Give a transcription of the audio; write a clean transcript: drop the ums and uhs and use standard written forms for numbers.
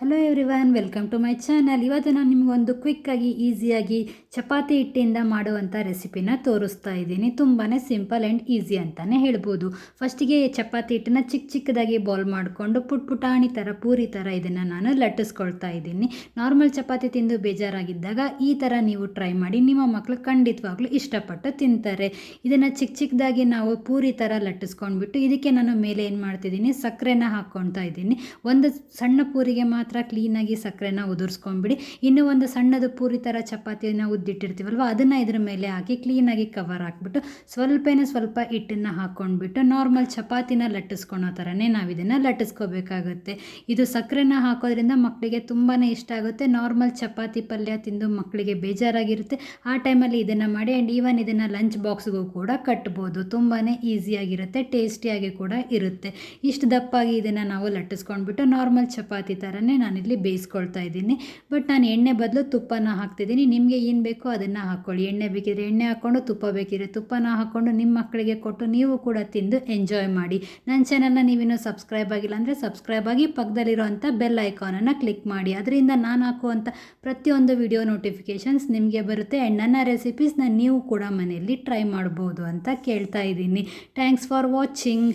Hello everyone, welcome to my channel. ಇವತ್ತು ನಾನು ನಿಮಗೊಂದು ಕ್ವಿಕ್ಕಾಗಿ ಈಸಿಯಾಗಿ ಚಪಾತಿ ಹಿಟ್ಟಿಂದ ಮಾಡುವಂಥ ರೆಸಿಪಿನ ತೋರಿಸ್ತಾ ಇದ್ದೀನಿ. ತುಂಬಾ ಸಿಂಪಲ್ ಆ್ಯಂಡ್ ಈಸಿ ಅಂತಲೇ ಹೇಳ್ಬೋದು. ಫಸ್ಟಿಗೆ ಚಪಾತಿ ಹಿಟ್ಟನ್ನ ಚಿಕ್ಕದಾಗಿ ಬಾಲ್ ಮಾಡಿಕೊಂಡು ಪುಟಾಣಿ ಥರ ಪೂರಿ ಥರ ಇದನ್ನು ನಾನು ಲಟ್ಟಿಸ್ಕೊಳ್ತಾ ಇದ್ದೀನಿ. ನಾರ್ಮಲ್ ಚಪಾತಿ ತಿಂದು ಬೇಜಾರಾಗಿದ್ದಾಗ ಈ ಥರ ನೀವು ಟ್ರೈ ಮಾಡಿ, ನಿಮ್ಮ ಮಕ್ಕಳು ಖಂಡಿತವಾಗ್ಲೂ ಇಷ್ಟಪಟ್ಟು ತಿಂತಾರೆ. ಇದನ್ನು ಚಿಕ್ಕದಾಗಿ ನಾವು ಪೂರಿ ಥರ ಲಟ್ಟಿಸ್ಕೊಂಡ್ಬಿಟ್ಟು ಇದಕ್ಕೆ ನಾನು ಮೇಲೆ ಏನು ಮಾಡ್ತಿದ್ದೀನಿ, ಸಕ್ಕರೆನ ಹಾಕ್ಕೊಳ್ತಾ ಇದ್ದೀನಿ. ಒಂದು ಸಣ್ಣ ಪೂರಿಗೆ ಮಾತ್ರ ಕ್ಲೀನಾಗಿ ಸಕ್ಕರೆನ ಉದುರಿಸ್ಕೊಂಡ್ಬಿಡಿ. ಇನ್ನೂ ಒಂದು ಸಣ್ಣದು ಪೂರಿ ಥರ ಚಪಾತಿನ ಉದ್ದಿಟ್ಟಿರ್ತೀವಲ್ವ, ಅದನ್ನು ಇದ್ರ ಮೇಲೆ ಹಾಕಿ ಕ್ಲೀನಾಗಿ ಕವರ್ ಹಾಕ್ಬಿಟ್ಟು ಸ್ವಲ್ಪ ಹಿಟ್ಟನ್ನು ಹಾಕ್ಕೊಂಡ್ಬಿಟ್ಟು ನಾರ್ಮಲ್ ಚಪಾತಿನ ಲಟ್ಟಿಸ್ಕೊಳೋ ಥರನೇ ನಾವು ಇದನ್ನು ಲಟ್ಟಿಸ್ಕೋಬೇಕಾಗುತ್ತೆ. ಇದು ಸಕ್ಕರೆನ ಹಾಕೋದ್ರಿಂದ ಮಕ್ಕಳಿಗೆ ತುಂಬಾ ಇಷ್ಟ ಆಗುತ್ತೆ. ನಾರ್ಮಲ್ ಚಪಾತಿ ಪಲ್ಯ ತಿಂದು ಮಕ್ಕಳಿಗೆ ಬೇಜಾರಾಗಿರುತ್ತೆ. ಆ ಟೈಮಲ್ಲಿ ಇದನ್ನು ಮಾಡಿ. ಆ್ಯಂಡ್ ಈವನ್ ಇದನ್ನು ಲಂಚ್ ಬಾಕ್ಸ್ಗೂ ಕೂಡ ಕಟ್ಬೋದು. ತುಂಬಾ ಈಸಿಯಾಗಿರುತ್ತೆ, ಟೇಸ್ಟಿಯಾಗಿ ಕೂಡ ಇರುತ್ತೆ. ಇಷ್ಟು ದಪ್ಪಾಗಿ ಇದನ್ನು ನಾವು ಲಟ್ಟಿಸ್ಕೊಂಡ್ಬಿಟ್ಟು ನಾರ್ಮಲ್ ಚಪಾತಿ ಥರನೇ ನಾನಿಲ್ಲಿ ಬೇಯಿಸ್ಕೊಳ್ತಾ ಇದ್ದೀನಿ. ಬಟ್ ನಾನು ಎಣ್ಣೆ ಬದಲು ತುಪ್ಪನ ಹಾಕ್ತಿದ್ದೀನಿ. ನಿಮಗೆ ಏನು ಬೇಕೋ ಅದನ್ನು ಹಾಕ್ಕೊಳ್ಳಿ. ಎಣ್ಣೆ ಬೇಕಿದ್ರೆ ಎಣ್ಣೆ ಹಾಕ್ಕೊಂಡು, ತುಪ್ಪ ಬೇಕಿದ್ರೆ ತುಪ್ಪನ ಹಾಕ್ಕೊಂಡು ನಿಮ್ಮ ಮಕ್ಕಳಿಗೆ ಕೊಟ್ಟು ನೀವು ಕೂಡ ತಿಂದು ಎಂಜಾಯ್ ಮಾಡಿ. ನನ್ನ ಚಾನಲ್ನ ನೀವಿನ್ನೂ ಸಬ್ಸ್ಕ್ರೈಬ್ ಆಗಿಲ್ಲ ಅಂದರೆ ಸಬ್ಸ್ಕ್ರೈಬ್ ಆಗಿ, ಪಕ್ಕದಲ್ಲಿರೋಂಥ ಬೆಲ್ ಐಕಾನನ್ನು ಕ್ಲಿಕ್ ಮಾಡಿ. ಅದರಿಂದ ನಾನು ಹಾಕುವಂಥ ಪ್ರತಿಯೊಂದು ವಿಡಿಯೋ ನೋಟಿಫಿಕೇಷನ್ಸ್ ನಿಮಗೆ ಬರುತ್ತೆ. ಆ್ಯಂಡ್ ನನ್ನ ರೆಸಿಪೀಸ್ನ ನೀವು ಕೂಡ ಮನೆಯಲ್ಲಿ ಟ್ರೈ ಮಾಡ್ಬೋದು ಅಂತ ಕೇಳ್ತಾ ಇದ್ದೀನಿ. Thanks for watching.